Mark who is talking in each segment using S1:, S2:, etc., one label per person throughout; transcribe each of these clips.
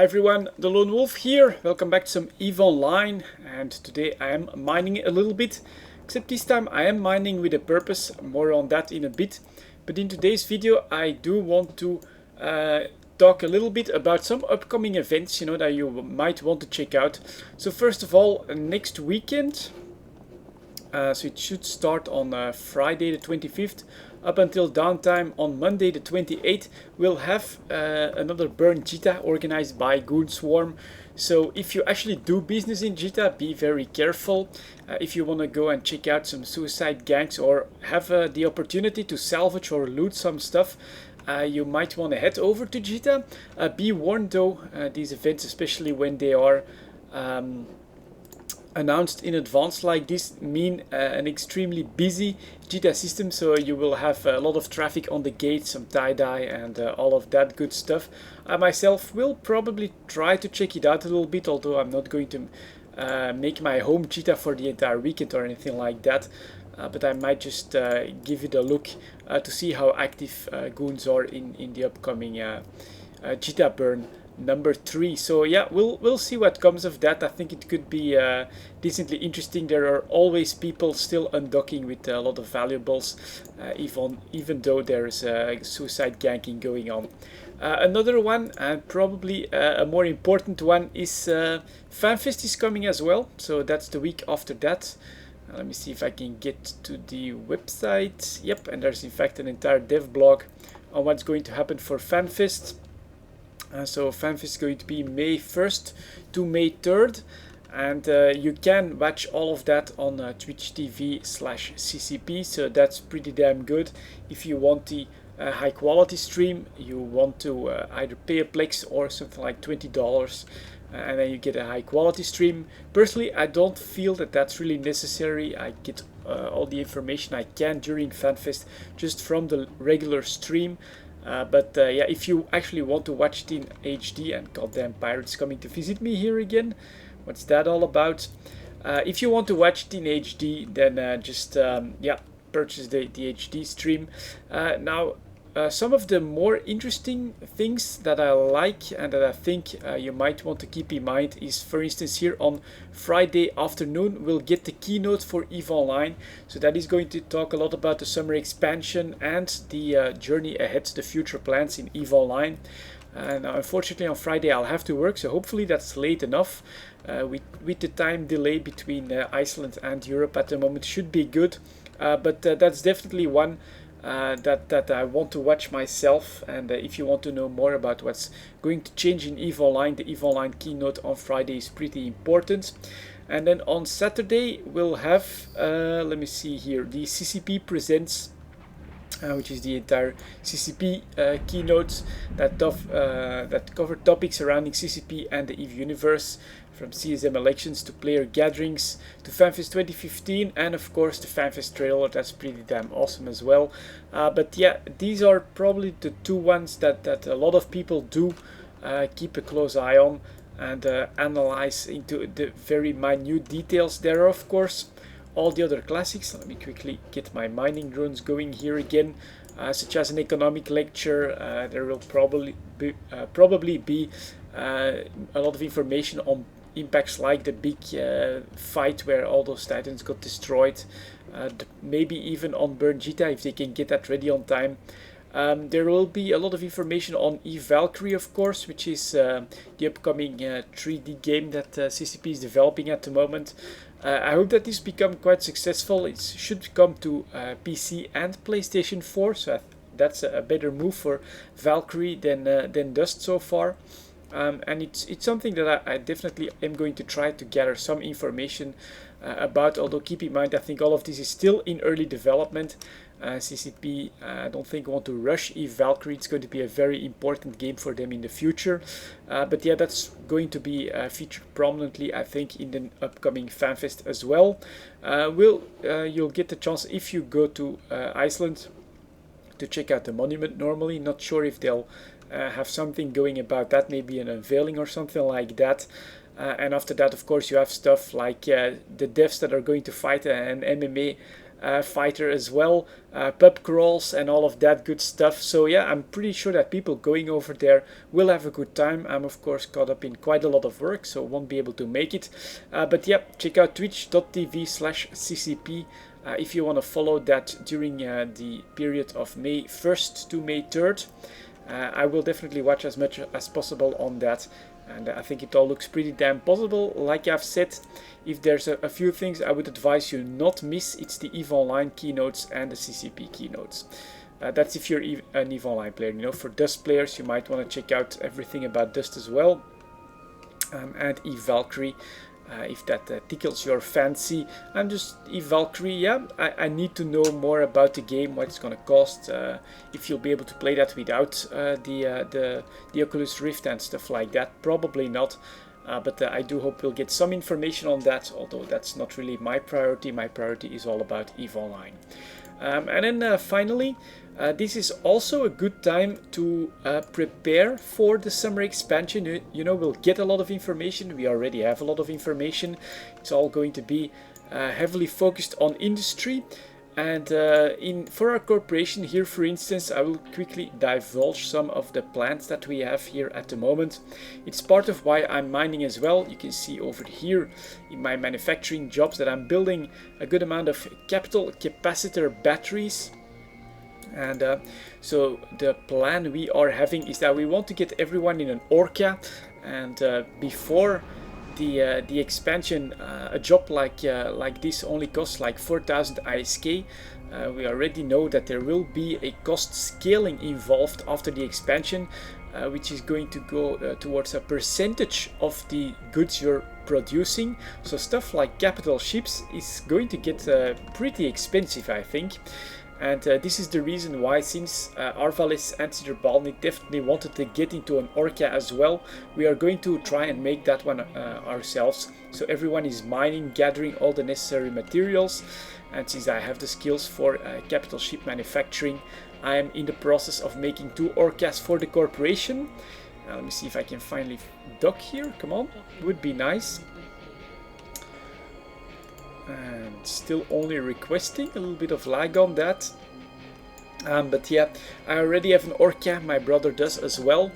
S1: Hi everyone, the Lone Wolf here. Welcome back to some EVE Online, and today I am mining a little bit, except this time I am mining with a purpose. More on that in a bit. But in today's video I do want to talk a little bit about some upcoming events, that you might want to check out. So first of all, next weekend, so it should start on Friday the 25th up until downtime on Monday the 28th. We'll have another Burn Jita organized by Goon Swarm. So if you actually do business in Jita, be very careful. If you want to go and check out some suicide gangs or have the opportunity to salvage or loot some stuff, you might want to head over to Jita. Be warned though, these events, especially when they are announced in advance like this, mean an extremely busy Jita system, so you will have a lot of traffic on the gate, some tie-dye and all of that good stuff. I myself will probably try to check it out a little bit, although I'm not going to make my home Jita for the entire weekend or anything like that. But I might just give it a look to see how active goons are in the upcoming Jita burn number 3. So yeah, we'll see what comes of that. I think it could be decently interesting. There are always people still undocking with a lot of valuables, even though there is suicide ganking going on. Another one, and probably a more important one, is FanFest is coming as well. So that's the week after that. Let me see if I can get to the website. Yep, and there's in fact an entire dev blog on what's going to happen for FanFest. So FanFest is going to be May 1st to May 3rd, and you can watch all of that on Twitch TV/CCP, so that's pretty damn good. If you want the high quality stream, you want to either pay a Plex or something like $20, and then you get a high quality stream. Personally, I don't feel that that's really necessary. I get all the information I can during FanFest just from the regular stream. But yeah, if you actually want to watch it in HD, and goddamn pirates coming to visit me here again, what's that all about? If you want to watch it in HD, then just yeah, purchase the HD stream. Now, some of the more interesting things that I like and that I think you might want to keep in mind is, for instance, here on Friday afternoon we'll get the keynote for EVE Online. So that is going to talk a lot about the summer expansion and the journey ahead, the future plans in EVE Online. Now, unfortunately on Friday I'll have to work, so hopefully that's late enough. With the time delay between Iceland and Europe at the moment, should be good. But that's definitely one that I want to watch myself, and if you want to know more about what's going to change in EVE Online, the EVE Online keynote on Friday is pretty important. And then on Saturday we'll have, let me see here, the CCP Presents, which is the entire CCP keynote that cover topics surrounding CCP and the EVE universe, from CSM elections to player gatherings to FanFest 2015, and of course the FanFest trailer. That's pretty damn awesome as well. But yeah, these are probably the two ones that a lot of people do keep a close eye on and analyze into the very minute details. There are of course all the other classics. Let me quickly get my mining drones going here again, such as an economic lecture. There will probably be a lot of information on impacts like the big fight where all those titans got destroyed, maybe even on Burn Jita if they can get that ready on time. There will be a lot of information on EVE Valkyrie, of course, which is the upcoming 3D game that CCP is developing at the moment. I hope that this become quite successful. It should come to PC and PlayStation 4, so that's a better move for Valkyrie than Dust so far. And it's something that I definitely am going to try to gather some information about, although keep in mind I think all of this is still in early development. CCP I don't think want to rush EVE Valkyrie. It's going to be a very important game for them in the future, but yeah, that's going to be featured prominently I think in the upcoming FanFest as well. You'll get the chance if you go to Iceland to check out the monument normally. Not sure if they'll have something going about that, maybe an unveiling or something like that. And after that, of course, you have stuff like the devs that are going to fight an MMA fighter as well, pub crawls and all of that good stuff. So yeah, I'm pretty sure that people going over there will have a good time. I'm of course caught up in quite a lot of work, so won't be able to make it. But yeah, check out twitch.tv/ccp if you want to follow that during the period of May 1st to May 3rd. I will definitely watch as much as possible on that, and I think it all looks pretty damn possible. Like I've said, if there's a few things I would advise you not miss, it's the EVE Online keynotes and the CCP keynotes. That's if you're an EVE Online player. You know, for Dust players, you might want to check out everything about Dust as well, and EVE Valkyrie. If that tickles your fancy. I'm just EVE Valkyrie, yeah, I need to know more about the game, what it's gonna cost, if you'll be able to play that without the Oculus Rift and stuff like that. Probably not, but I do hope we'll get some information on that, although that's not really my priority. My priority is all about EVE Online. And then finally, this is also a good time to prepare for the summer expansion. You know, we'll get a lot of information. We already have a lot of information. It's all going to be heavily focused on industry. And for our corporation here, for instance, I will quickly divulge some of the plans that we have here at the moment. It's part of why I'm mining as well. You can see over here in my manufacturing jobs that I'm building a good amount of capital capacitor batteries. And so the plan we are having is that we want to get everyone in an Orca, and before the expansion, a job like this only costs like 4,000 ISK. We already know that there will be a cost scaling involved after the expansion, which is going to go towards a percentage of the goods you're producing. So stuff like capital ships is going to get pretty expensive, I think. And this is the reason why, since Arvalis and Sidorbalny definitely wanted to get into an Orca as well, we are going to try and make that one ourselves. So everyone is mining, gathering all the necessary materials. And since I have the skills for capital ship manufacturing, I am in the process of making 2 Orcas for the corporation. Let me see if I can finally dock here. Come on, would be nice. And still only requesting, a little bit of lag on that. But yeah, I already have an Orca, my brother does as well.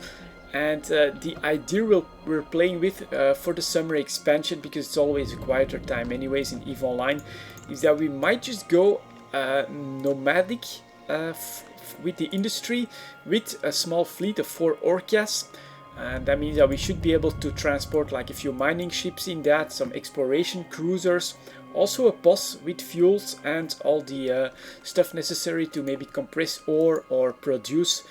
S1: And the idea we're playing with for the summer expansion, because it's always a quieter time anyways in EVE Online, is that we might just go nomadic with the industry with a small fleet of 4 Orcas. And that means that we should be able to transport like a few mining ships in that, some exploration cruisers, also a POS with fuels and all the stuff necessary to maybe compress ore or produce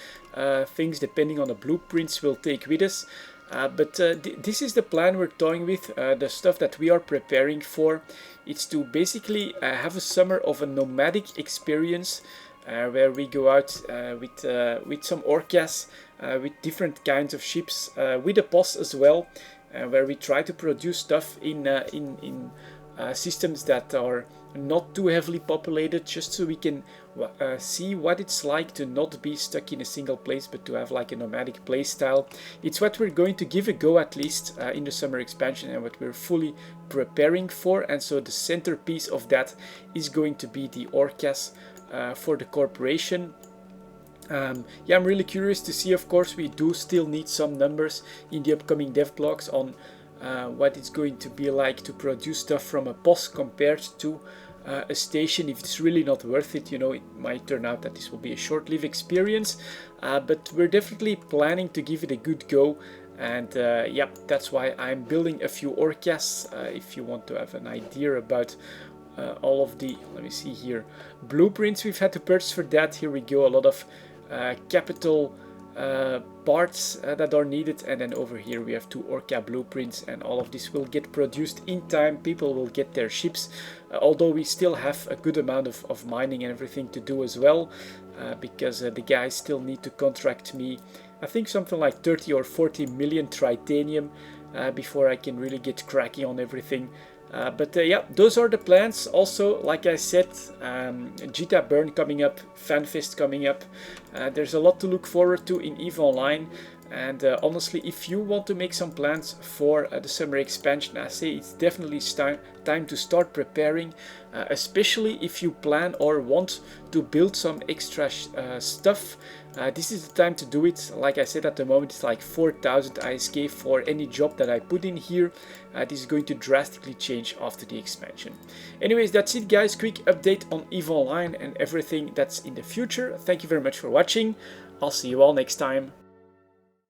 S1: things depending on the blueprints we'll take with us. But this is the plan we're toying with, the stuff that we are preparing for. It's to basically have a summer of a nomadic experience where we go out with some Orcas, with different kinds of ships, with a POS as well, where we try to produce stuff in systems that are not too heavily populated, just so we can see what it's like to not be stuck in a single place, but to have like a nomadic playstyle. It's what we're going to give a go, at least in the summer expansion, and what we're fully preparing for. And so the centerpiece of that is going to be the Orcas for the corporation. Yeah, I'm really curious to see. Of course, we do still need some numbers in the upcoming dev blogs on what it's going to be like to produce stuff from a POS compared to a station. If it's really not worth it, you know, it might turn out that this will be a short-lived experience, but we're definitely planning to give it a good go. And yeah, that's why I'm building a few Orcas. If you want to have an idea about all of the, let me see here, blueprints we've had to purchase for that. Here we go, a lot of capital parts that are needed, and then over here we have 2 Orca blueprints, and all of this will get produced in time. People will get their ships, although we still have a good amount of mining and everything to do as well, because the guys still need to contract me, I think something like 30 or 40 million tritanium before I can really get cracking on everything. But yeah, those are the plans. Also, like I said, Jita Burn coming up, FanFest coming up. There's a lot to look forward to in EVE Online. And honestly, if you want to make some plans for the summer expansion, I say it's definitely time to start preparing, especially if you plan or want to build some extra stuff. This is the time to do it. Like I said, at the moment it's like 4,000 ISK for any job that I put in here. This is going to drastically change after the expansion. Anyways, that's it guys, quick update on EVE Online and everything that's in the future. Thank you very much for watching. I'll see you all next time.